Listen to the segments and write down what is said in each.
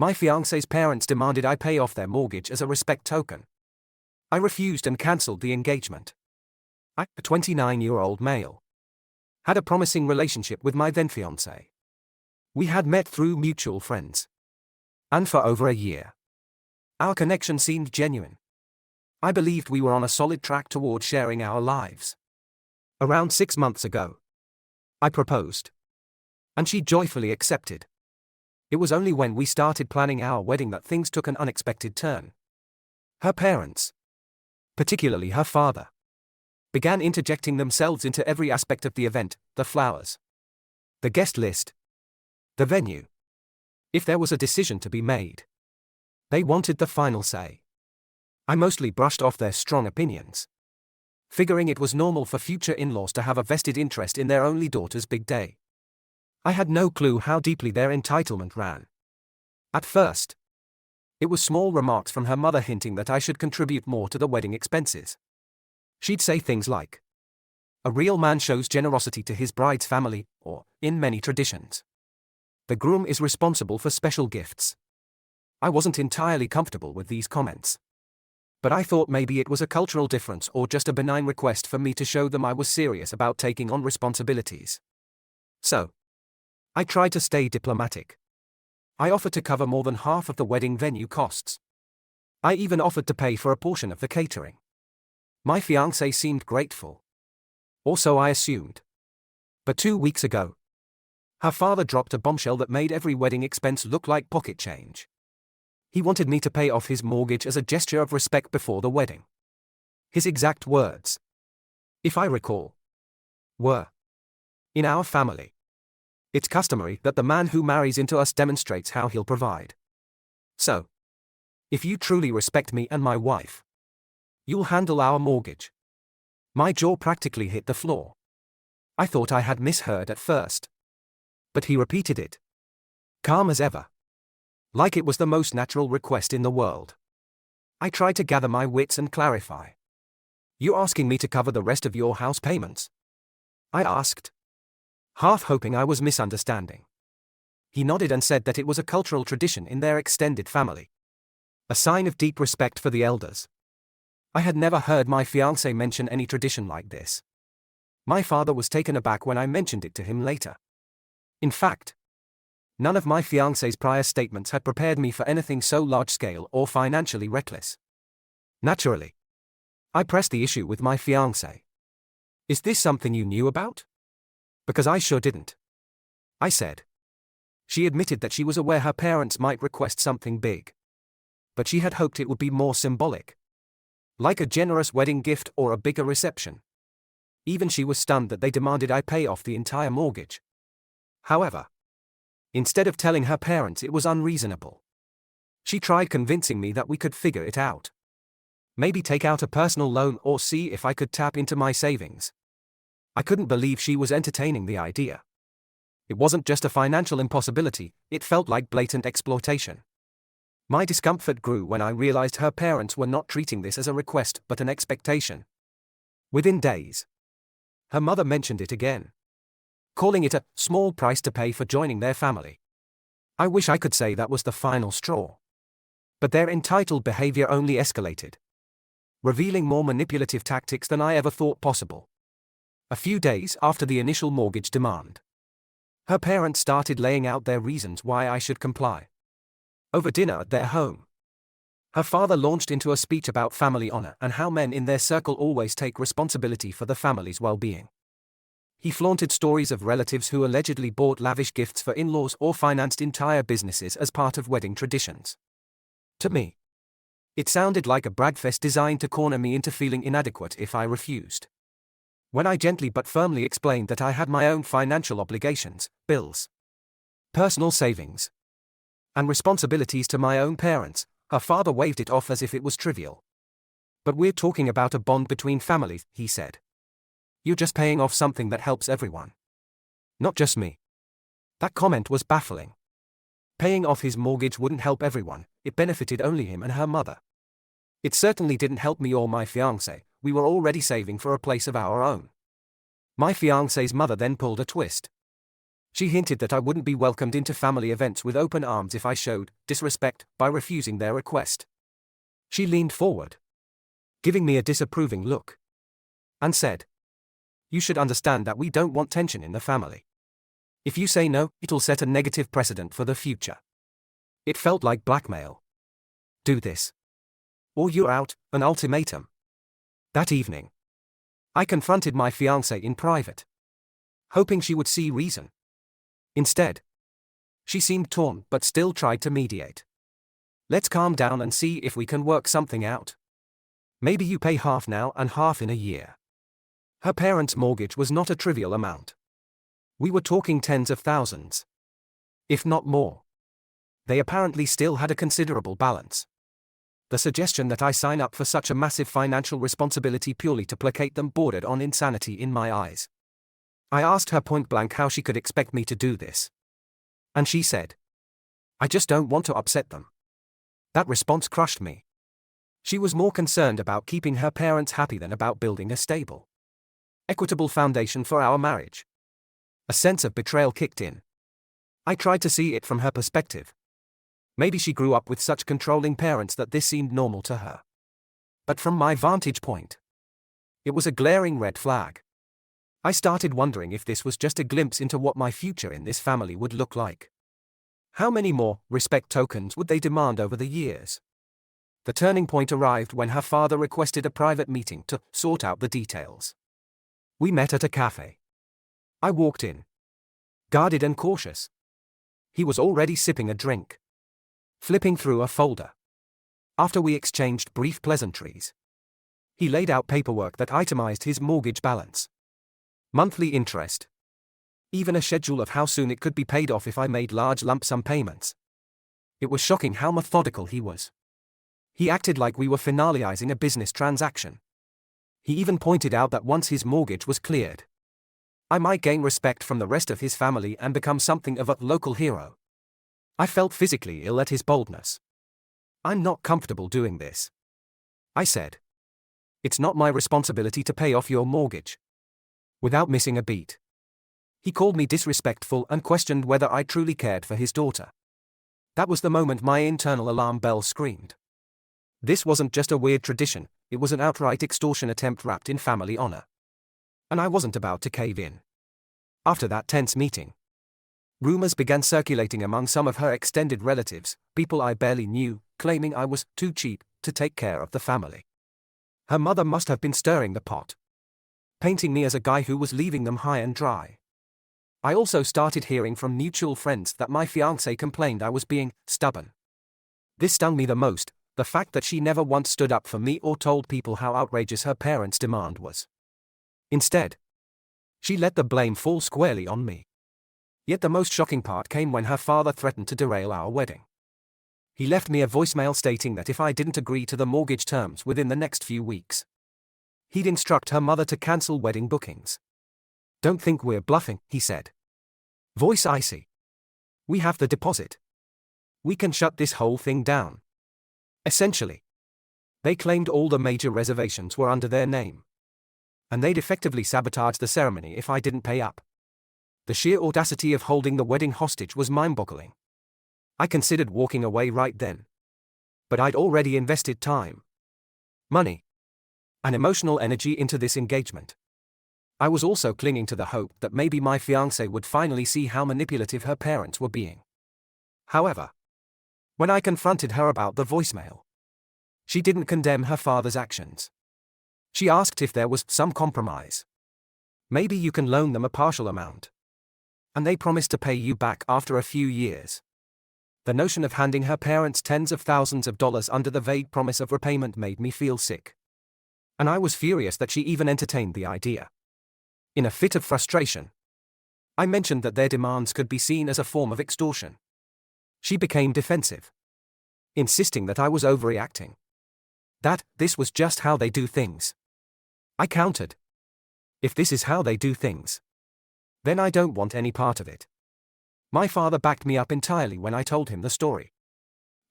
My fiancé's parents demanded I pay off their mortgage as a respect token. I refused and cancelled the engagement. I, a 29-year-old male, had a promising relationship with my then fiancée. We had met through mutual friends. And for over a year, our connection seemed genuine. I believed we were on a solid track toward sharing our lives. Around 6 months ago, I proposed, and she joyfully accepted. It was only when we started planning our wedding that things took an unexpected turn. Her parents, particularly her father, began interjecting themselves into every aspect of the event: the flowers, the guest list, the venue. If there was a decision to be made, they wanted the final say. I mostly brushed off their strong opinions, figuring it was normal for future in-laws to have a vested interest in their only daughter's big day. I had no clue how deeply their entitlement ran. At first, it was small remarks from her mother hinting that I should contribute more to the wedding expenses. She'd say things like, "A real man shows generosity to his bride's family," or, in many traditions, "The groom is responsible for special gifts." I wasn't entirely comfortable with these comments, but I thought maybe it was a cultural difference or just a benign request for me to show them I was serious about taking on responsibilities. So, I tried to stay diplomatic. I offered to cover more than half of the wedding venue costs. I even offered to pay for a portion of the catering. My fiancée seemed grateful. Or so I assumed. But 2 weeks ago, her father dropped a bombshell that made every wedding expense look like pocket change. He wanted me to pay off his mortgage as a gesture of respect before the wedding. His exact words, if I recall, were, "In our family, it's customary that the man who marries into us demonstrates how he'll provide. So, if you truly respect me and my wife, you'll handle our mortgage." My jaw practically hit the floor. I thought I had misheard at first. But he repeated it, calm as ever, like it was the most natural request in the world. I tried to gather my wits and clarify. "You asking me to cover the rest of your house payments?" I asked, half hoping I was misunderstanding. He nodded and said that it was a cultural tradition in their extended family, a sign of deep respect for the elders. I had never heard my fiancé mention any tradition like this. My father was taken aback when I mentioned it to him later. In fact, none of my fiancé's prior statements had prepared me for anything so large-scale or financially reckless. Naturally, I pressed the issue with my fiancé. "Is this something you knew about?" "Because I sure didn't," I said. She admitted that she was aware her parents might request something big, but she had hoped it would be more symbolic, like a generous wedding gift or a bigger reception. Even she was stunned that they demanded I pay off the entire mortgage. However, instead of telling her parents it was unreasonable, she tried convincing me that we could figure it out. Maybe take out a personal loan or see if I could tap into my savings. I couldn't believe she was entertaining the idea. It wasn't just a financial impossibility, it felt like blatant exploitation. My discomfort grew when I realized her parents were not treating this as a request but an expectation. Within days, her mother mentioned it again, calling it a small price to pay for joining their family. I wish I could say that was the final straw. But their entitled behavior only escalated, revealing more manipulative tactics than I ever thought possible. A few days after the initial mortgage demand, her parents started laying out their reasons why I should comply. Over dinner at their home, her father launched into a speech about family honor and how men in their circle always take responsibility for the family's well-being. He flaunted stories of relatives who allegedly bought lavish gifts for in-laws or financed entire businesses as part of wedding traditions. To me, it sounded like a bragfest designed to corner me into feeling inadequate if I refused. When I gently but firmly explained that I had my own financial obligations, bills, personal savings, and responsibilities to my own parents, her father waved it off as if it was trivial. "But we're talking about a bond between families," he said. "You're just paying off something that helps everyone, not just me." That comment was baffling. Paying off his mortgage wouldn't help everyone, it benefited only him and her mother. It certainly didn't help me or my fiancé. We were already saving for a place of our own. My fiancé's mother then pulled a twist. She hinted that I wouldn't be welcomed into family events with open arms if I showed disrespect by refusing their request. She leaned forward, giving me a disapproving look, and said, "You should understand that we don't want tension in the family. If you say no, it'll set a negative precedent for the future." It felt like blackmail. Do this, or you're out, an ultimatum. That evening, I confronted my fiancée in private, hoping she would see reason. Instead, she seemed torn but still tried to mediate. "Let's calm down and see if we can work something out. Maybe you pay half now and half in a year." Her parents' mortgage was not a trivial amount. We were talking tens of thousands, if not more. They apparently still had a considerable balance. The suggestion that I sign up for such a massive financial responsibility purely to placate them bordered on insanity in my eyes. I asked her point blank how she could expect me to do this. And she said, "I just don't want to upset them." That response crushed me. She was more concerned about keeping her parents happy than about building a stable, equitable foundation for our marriage. A sense of betrayal kicked in. I tried to see it from her perspective. Maybe she grew up with such controlling parents that this seemed normal to her. But from my vantage point, it was a glaring red flag. I started wondering if this was just a glimpse into what my future in this family would look like. How many more respect tokens would they demand over the years? The turning point arrived when her father requested a private meeting to sort out the details. We met at a cafe. I walked in, guarded and cautious. He was already sipping a drink, flipping through a folder. After we exchanged brief pleasantries, he laid out paperwork that itemized his mortgage balance, monthly interest, even a schedule of how soon it could be paid off if I made large lump sum payments. It was shocking how methodical he was. He acted like we were finalizing a business transaction. He even pointed out that once his mortgage was cleared, I might gain respect from the rest of his family and become something of a local hero. I felt physically ill at his boldness. "I'm not comfortable doing this," I said. "It's not my responsibility to pay off your mortgage." Without missing a beat, he called me disrespectful and questioned whether I truly cared for his daughter. That was the moment my internal alarm bell screamed. This wasn't just a weird tradition, it was an outright extortion attempt wrapped in family honor. And I wasn't about to cave in. After that tense meeting, rumors began circulating among some of her extended relatives, people I barely knew, claiming I was too cheap to take care of the family. Her mother must have been stirring the pot, painting me as a guy who was leaving them high and dry. I also started hearing from mutual friends that my fiancée complained I was being stubborn. This stung me the most, the fact that she never once stood up for me or told people how outrageous her parents' demand was. Instead, she let the blame fall squarely on me. Yet the most shocking part came when her father threatened to derail our wedding. He left me a voicemail stating that if I didn't agree to the mortgage terms within the next few weeks, he'd instruct her mother to cancel wedding bookings. "Don't think we're bluffing," he said. Voice icy. "We have the deposit. We can shut this whole thing down." Essentially, they claimed all the major reservations were under their name, and they'd effectively sabotage the ceremony if I didn't pay up. The sheer audacity of holding the wedding hostage was mind-boggling. I considered walking away right then. But I'd already invested time, money, and emotional energy into this engagement. I was also clinging to the hope that maybe my fiancée would finally see how manipulative her parents were being. However, when I confronted her about the voicemail, she didn't condemn her father's actions. She asked if there was some compromise. "Maybe you can loan them a partial amount, and they promise to pay you back after a few years." The notion of handing her parents tens of thousands of dollars under the vague promise of repayment made me feel sick. And I was furious that she even entertained the idea. In a fit of frustration, I mentioned that their demands could be seen as a form of extortion. She became defensive, insisting that I was overreacting, that this was just how they do things. I countered, "If this is how they do things, then I don't want any part of it." My father backed me up entirely when I told him the story.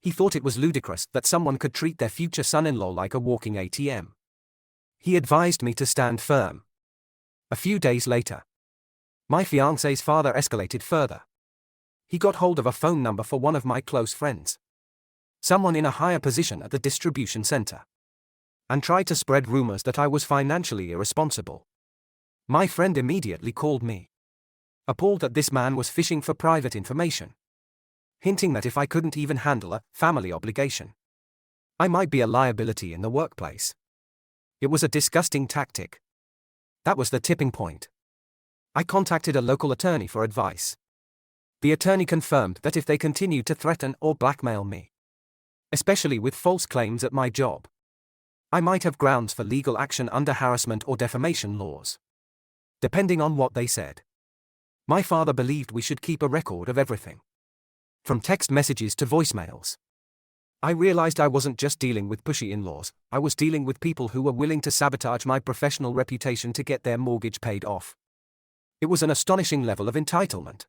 He thought it was ludicrous that someone could treat their future son-in-law like a walking ATM. He advised me to stand firm. A few days later, My fiancé's father escalated further. He got hold of a phone number for one of my close friends, someone in a higher position at the distribution center, and tried to spread rumors that I was financially irresponsible. My friend immediately called me, appalled that this man was fishing for private information, hinting that if I couldn't even handle a family obligation, I might be a liability in the workplace. It was a disgusting tactic. That was the tipping point. I contacted a local attorney for advice. The attorney confirmed that if they continued to threaten or blackmail me, especially with false claims at my job, I might have grounds for legal action under harassment or defamation laws, depending on what they said. My father believed we should keep a record of everything, from text messages to voicemails. I realized I wasn't just dealing with pushy in-laws, I was dealing with people who were willing to sabotage my professional reputation to get their mortgage paid off. It was an astonishing level of entitlement.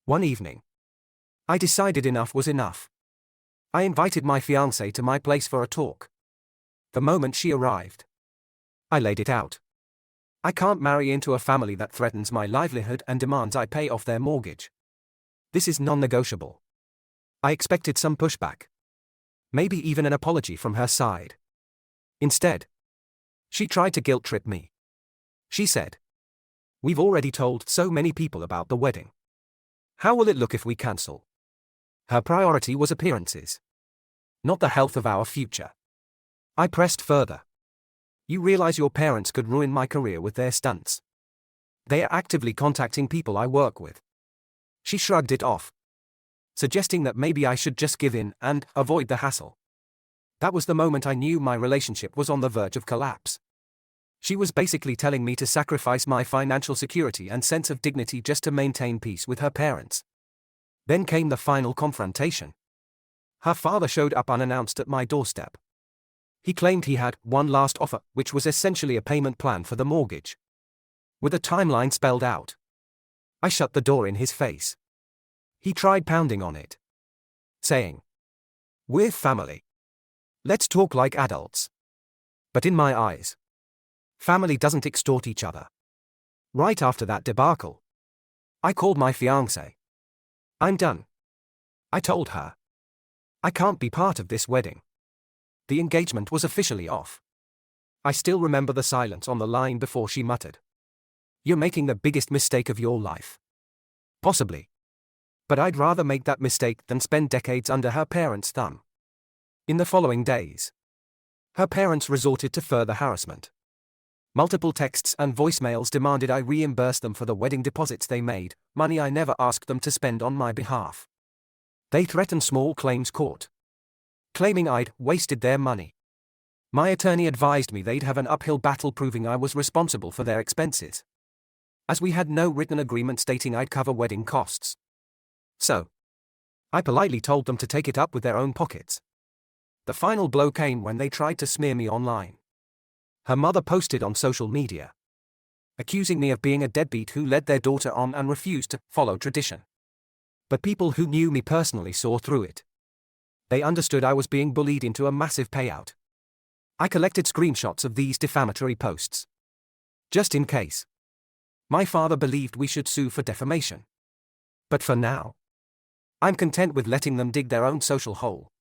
One evening, I decided enough was enough. I invited my fiancée to my place for a talk. The moment she arrived, I laid it out. I can't marry into a family that threatens my livelihood and demands I pay off their mortgage. This is non-negotiable. I expected some pushback, maybe even an apology from her side. Instead, she tried to guilt-trip me. She said, "We've already told so many people about the wedding. How will it look if we cancel?" Her priority was appearances, not the health of our future. I pressed further. "You realize your parents could ruin my career with their stunts. They are actively contacting people I work with." She shrugged it off, suggesting that maybe I should just give in and avoid the hassle. That was the moment I knew my relationship was on the verge of collapse. She was basically telling me to sacrifice my financial security and sense of dignity just to maintain peace with her parents. Then came the final confrontation. Her father showed up unannounced at my doorstep. He claimed he had one last offer, which was essentially a payment plan for the mortgage, with a timeline spelled out. I shut the door in his face. He tried pounding on it, saying, "We're family. Let's talk like adults." But in my eyes, family doesn't extort each other. Right after that debacle, I called my fiancée. "I'm done," I told her. "I can't be part of this wedding." The engagement was officially off. I still remember the silence on the line before she muttered, "You're making the biggest mistake of your life." Possibly. But I'd rather make that mistake than spend decades under her parents' thumb. In the following days, her parents resorted to further harassment. Multiple texts and voicemails demanded I reimburse them for the wedding deposits they made, money I never asked them to spend on my behalf. They threatened small claims court, claiming I'd wasted their money. My attorney advised me they'd have an uphill battle proving I was responsible for their expenses, as we had no written agreement stating I'd cover wedding costs. So, I politely told them to take it up with their own pockets. The final blow came when they tried to smear me online. Her mother posted on social media, accusing me of being a deadbeat who led their daughter on and refused to follow tradition. But people who knew me personally saw through it. They understood I was being bullied into a massive payout. I collected screenshots of these defamatory posts, just in case. My father believed we should sue for defamation. But for now, I'm content with letting them dig their own social hole.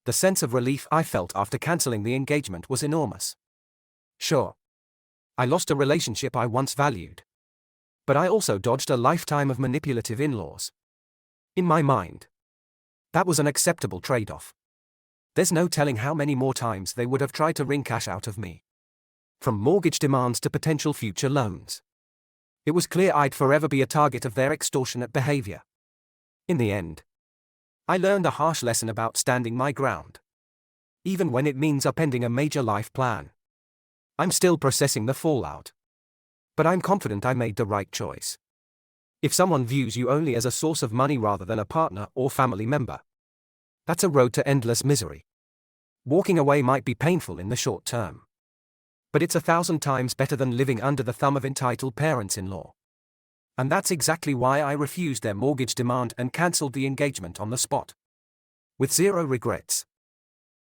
The sense of relief I felt after canceling the engagement was enormous. Sure, I lost a relationship I once valued, but I also dodged a lifetime of manipulative in-laws. In my mind, that was an acceptable trade-off. There's no telling how many more times they would have tried to wring cash out of me, from mortgage demands to potential future loans. It was clear I'd forever be a target of their extortionate behavior. In the end, I learned a harsh lesson about standing my ground, even when it means upending a major life plan. I'm still processing the fallout, but I'm confident I made the right choice. If someone views you only as a source of money rather than a partner or family member, that's a road to endless misery. Walking away might be painful in the short term, but it's 1,000 times better than living under the thumb of entitled parents-in-law. And that's exactly why I refused their mortgage demand and cancelled the engagement on the spot, with zero regrets.